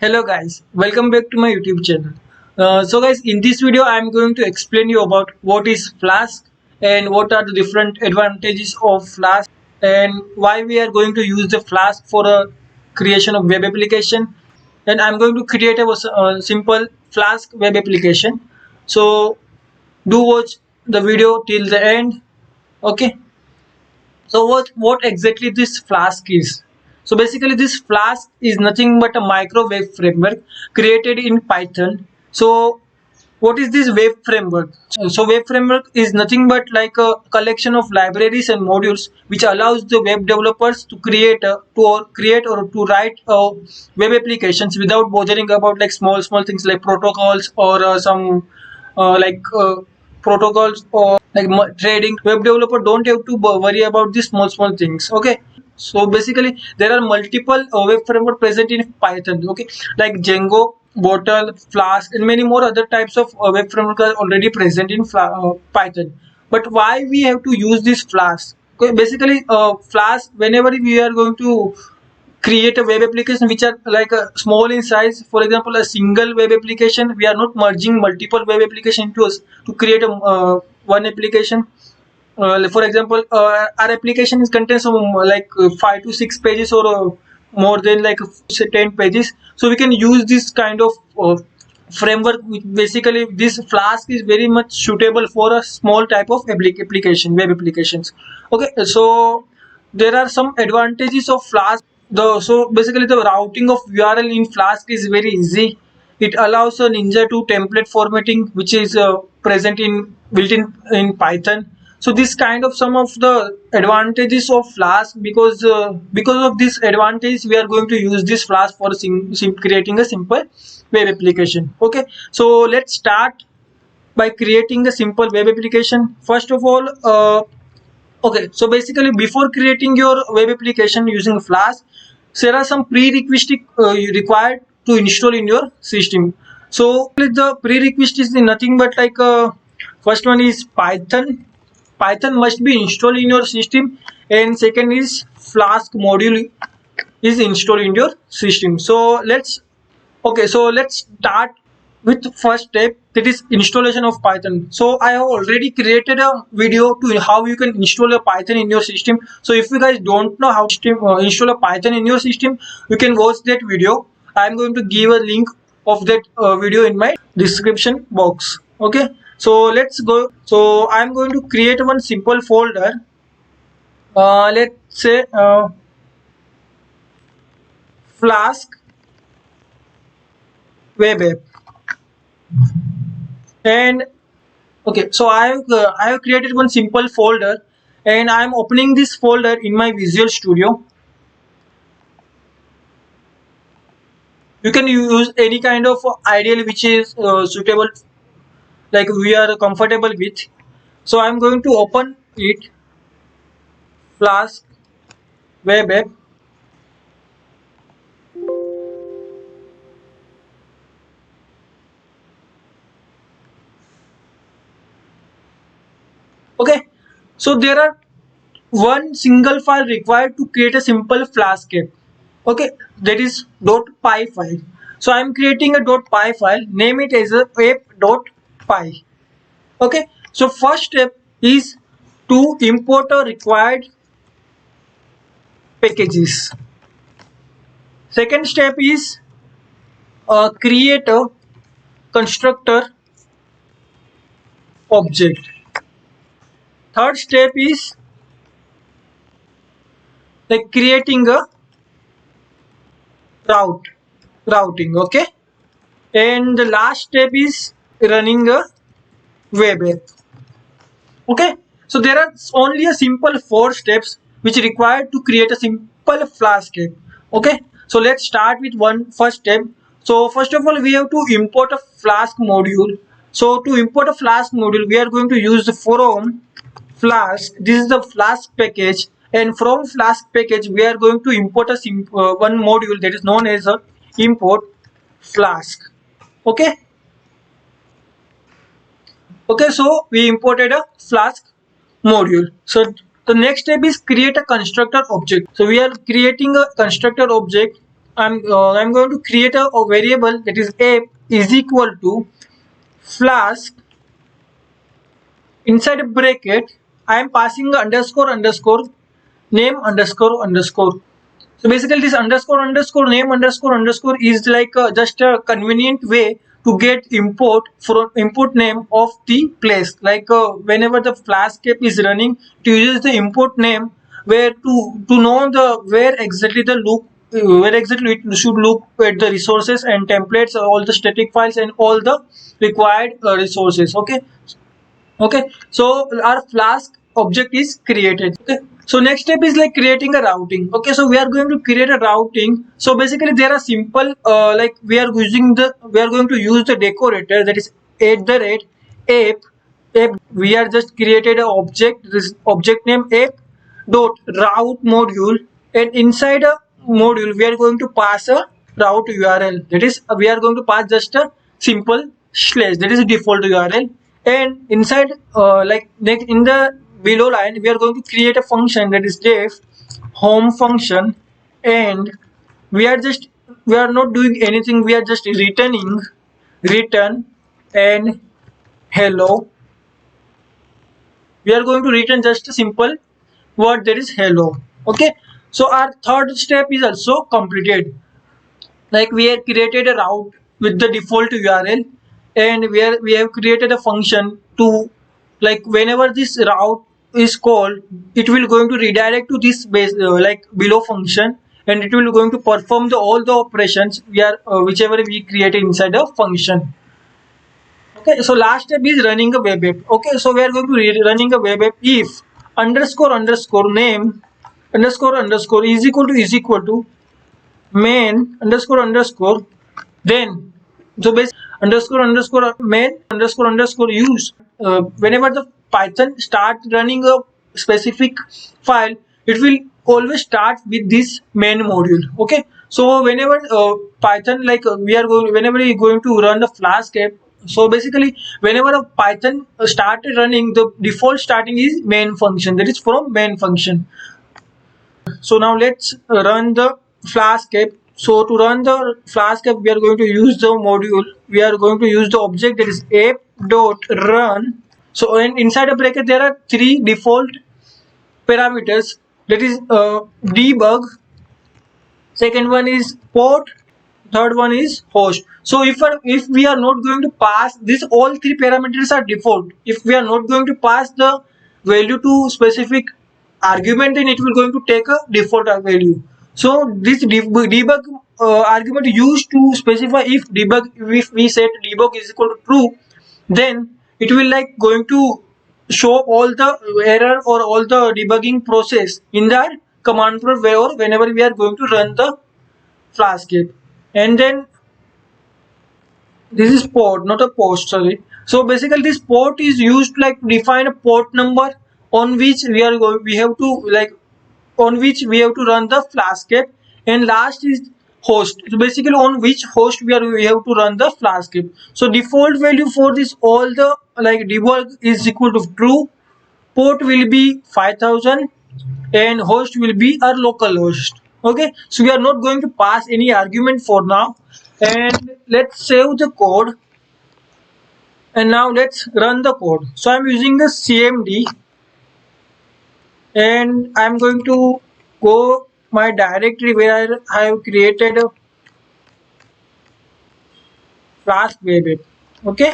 Hello guys, welcome back to my YouTube channel. So guys, in this video I am going to explain you about what is Flask and what are the different advantages of Flask and why we are going to use the Flask for a creation of web application. And I'm going to create a simple Flask web application. So do watch the video till the end. Okay. So what exactly this Flask is? So basically this Flask is nothing but a micro web framework created in Python. So what is this web framework? So web framework is nothing but like a collection of libraries and modules which allows the web developers to create or to write web applications without bothering about like small things like protocols or some like protocols or like trading. Web developer don't have to worry about these small things. Okay, so basically there are multiple web framework present in Python. Okay, like Django, Bottle, Flask, and many more other types of web framework are already present in Python. But why we have to use this Flask? Okay, basically Flask, whenever we are going to create a web application which are like small in size, for example a single web application, we are not merging multiple web application into us to create a one application. For example, our application is contains some 5 to 6 pages or more than like say 10 pages, so we can use this kind of framework. Basically this Flask is very much suitable for a small type of application, web applications. Okay, so there are some advantages of Flask. So basically the routing of URL in Flask is very easy. It allows a Ninja 2 template formatting which is present in built in Python. So this kind of some of the advantages of Flask. Because of this advantage we are going to use this Flask for creating a simple web application. Okay, so let's start by creating a simple web application. First of all, okay, so basically before creating your web application using Flask, there are some prerequisites required to install in your system. So the prerequisite is nothing but like first one is Python. Python must be installed in your system, and second is Flask module is installed in your system. So let's start with first step, that is installation of Python. So I have already created a video to how you can install a Python in your system. So if you guys don't know how to install a Python in your system, you can watch that video. I'm going to give a link of that video in my description box. Okay, so let's go. So I'm going to create one simple folder. Let's say Flask web app. And okay, so I have created one simple folder, and I am opening this folder in my Visual Studio. You can use any kind of IDE which is suitable, like we are comfortable with. So I am going to open it, Flask web app. Okay, so there are one single file required to create a simple Flask app. Okay, that is .py file. So I am creating a .py file, name it as a app.py. Okay, so first step is to import a required packages. Second step is create a constructor object. Third step is like creating a routing. Okay, and the last step is running a web app. Okay, so there are only a simple 4 steps which required to create a simple Flask app. Okay, so let's start with first step. So first of all we have to import a Flask module. So to import a Flask module we are going to use the from Flask. This is the Flask package, and from Flask package we are going to import a one module that is known as a import Flask. Okay, so we imported a Flask module. So the next step is create a constructor object. So we are creating a constructor object I'm going to create a variable that is app is equal to flask. Inside a bracket I am passing a underscore underscore name underscore underscore. So basically this underscore underscore name underscore underscore is like just a convenient way to get import from input name of the place. Like whenever the Flask app is running, it uses the input name where to know the where exactly the look where exactly it should look at the resources and templates, all the static files and all the required resources. Okay, so our Flask object is created. Okay, so next step is like creating a routing. Okay, so we are going to create a routing. So basically there are simple like we are going to use the decorator, that is @app. We are just created an object, this object name app dot route module, and inside a module we are going to pass a route URL, that is we are going to pass just a simple slash, that is default URL. And inside like next in the below line we are going to create a function, that is def home function, and we are not doing anything, we are just return and hello. We are going to return just a simple word, that is hello. Okay, so our third step is also completed. Like we have created a route with the default URL, and we have created a function to, like whenever this route is called, it will going to redirect to this base like below function, and it will going to perform all the operations we are whichever we created inside the function. Okay, so last step is running a web app. Okay, so we are going to running a web app if underscore underscore name underscore underscore is equal to main underscore underscore, then so basically underscore underscore main underscore underscore use. Whenever the Python start running a specific file, it will always start with this main module. Okay, so whenever Python like we are going whenever we are going to run the Flask app, so basically whenever a Python started running, the default starting is main function, that is from main function. So now let's run the Flask app. So to run the Flask app, we are going to use the module. We are going to use the object, that is app.run. So and inside a bracket there are three default parameters, that is debug. Second one is port. Third one is host. So if we are not going to pass this, all three parameters are default. If we are not going to pass the value to specific argument, then it will going to take a default value. So this debug argument used to specify if we set debug is equal to true, then it will like going to show all the error or all the debugging process in that command prompt or whenever we are going to run the Flask app. And then this is port, not a post, sorry. So basically this port is used like to define a port number on which we are going we have to like on which we have to run the Flask app. And last is host, so basically on which host we have to run the Flask app. So default value for this all the like debug is equal to true, port will be 5000, and host will be our local host. Okay, so we are not going to pass any argument for now, and let's save the code. And now let's run the code. So I'm using the CMD, and I'm going to go my directory where I have created a Flask web app. Okay,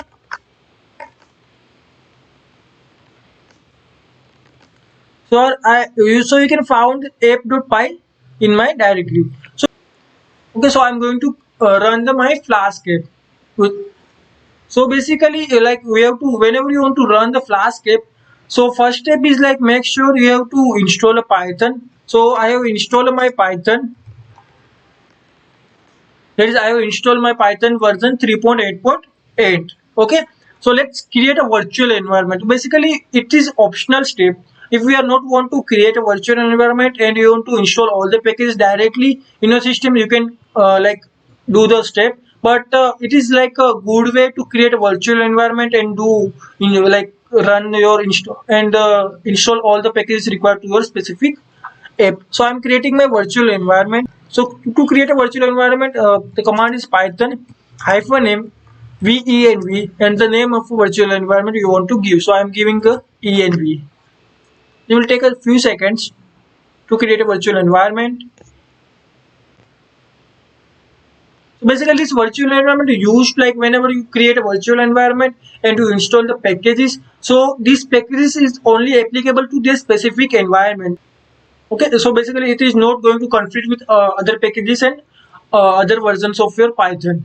so you can found app.py in my directory. So okay, so I'm going to run my Flask app. So basically like we have to, whenever you want to run the Flask app, so first step is like make sure you have to install a Python. So I have installed my Python, that is I have installed my Python version 3.8.8. Okay, so let's create a virtual environment. Basically it is optional step. If we are not want to create a virtual environment and you want to install all the packages directly in your system, you can like do the step. But it is like a good way to create a virtual environment and do like run your install and install all the packages required to your specific app. So I'm creating my virtual environment. So to create a virtual environment, the command is python -m venv, and the name of virtual environment you want to give. So I am giving a env. It will take a few seconds to create a virtual environment. So basically, this virtual environment is used like whenever you create a virtual environment and you install the packages. So these packages is only applicable to this specific environment. Okay, so basically it is not going to conflict with other packages and other versions of your Python.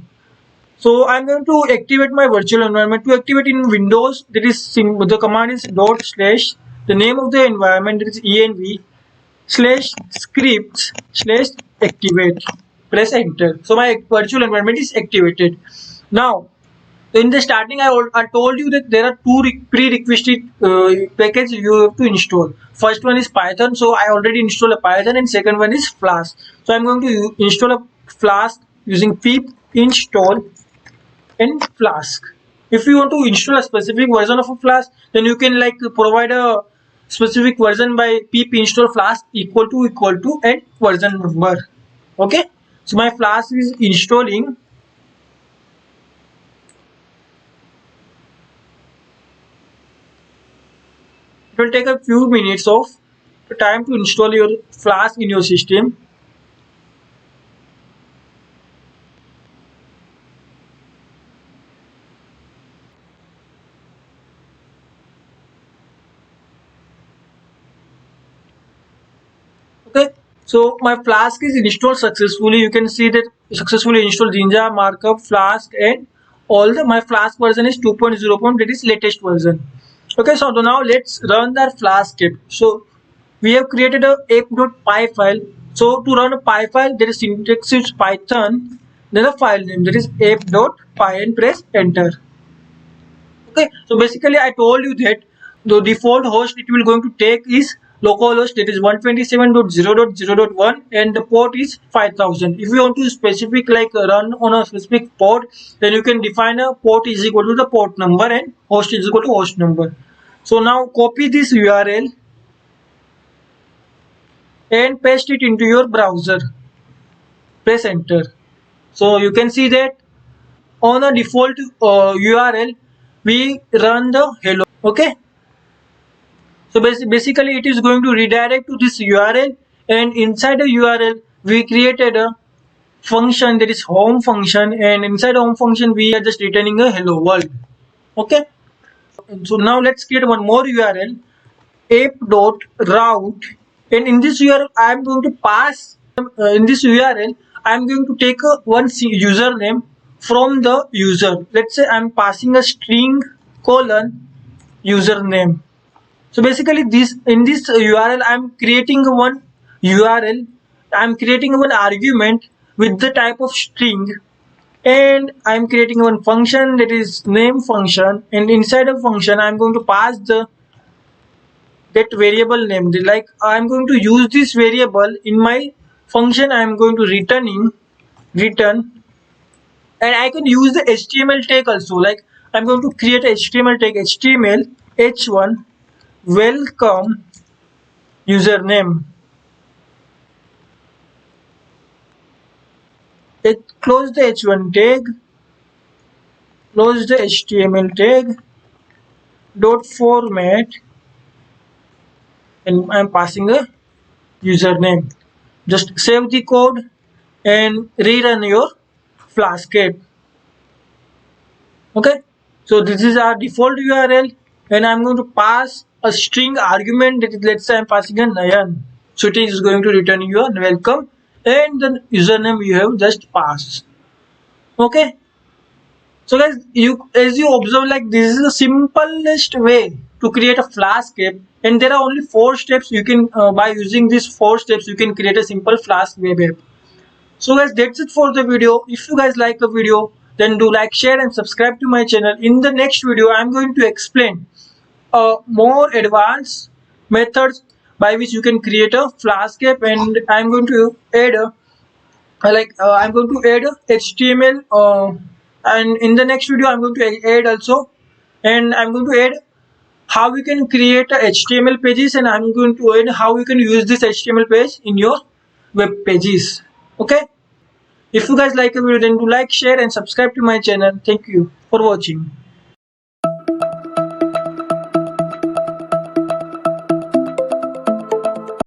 So I'm going to activate my virtual environment. To activate in Windows, that is the command is /, the name of the environment is env /scripts/activate. Press enter. So my virtual environment is activated. Now in the starting, I told you that there are two prerequisite packages you have to install. First one is Python, so I already installed a Python, and second one is Flask. So I'm going to install a Flask using pip install and Flask. If you want to install a specific version of a Flask, then you can like provide a specific version by pip install Flask equal to and version number. Okay, so my Flask is installing. It will take a few minutes of time to install your Flask in your system. Okay, so my Flask is installed successfully. You can see that successfully installed Jinja, Markup, Flask, and all the my Flask version is 2.0. That is latest version. Okay, so now let's run that Flask script. So we have created a app.py file. So to run a py file, there is syntax is Python, then a file name that is app.py, and press enter. Okay, so basically I told you that the default host it will going to take is localhost, that is 127.0.0.1, and the port is 5000. If you want to specific like run on a specific port, then you can define a port is equal to the port number and host is equal to host number. So now copy this URL and paste it into your browser. Press enter. So you can see that on a default URL we run the hello. Okay, so basically it is going to redirect to this URL, and inside the URL we created a function that is home function, and inside home function we are just returning a hello world. Okay, so now let's create one more URL, app.route, and in this URL I am going to pass in this URL I am going to take one username from the user. Let's say I am passing a string colon username. So basically this in this URL I am creating one URL, I am creating one argument with the type of string, and I am creating one function that is name function, and inside a function I am going to pass the that variable name. Like I am going to use this variable in my function, I am going to return, and I can use the HTML tag also. Like I'm going to create a HTML tag, HTML h1 welcome username. Close the h1 tag, close the HTML tag, dot format, and I'm passing a username. Just save the code and rerun your Flask app. Okay, so this is our default URL, and I'm going to pass a string argument that is, let's say I'm passing a Nayan. So it is going to return you a welcome and the username you have just passed. Okay, so guys, as you observe, like this is the simplest way to create a Flask app, and there are only 4 steps you can by using these 4 steps you can create a simple Flask web app. So guys, that's it for the video. If you guys like the video, then do like, share and subscribe to my channel. In the next video I am going to explain more advanced methods by which you can create a Flask app, and I am going to add I'm going to add HTML, and in the next video I'm going to add also, and I'm going to add how you can create HTML pages, and I'm going to add how you can use this HTML page in your web pages. Okay, if you guys like a video, then do like, share and subscribe to my channel. Thank you for watching.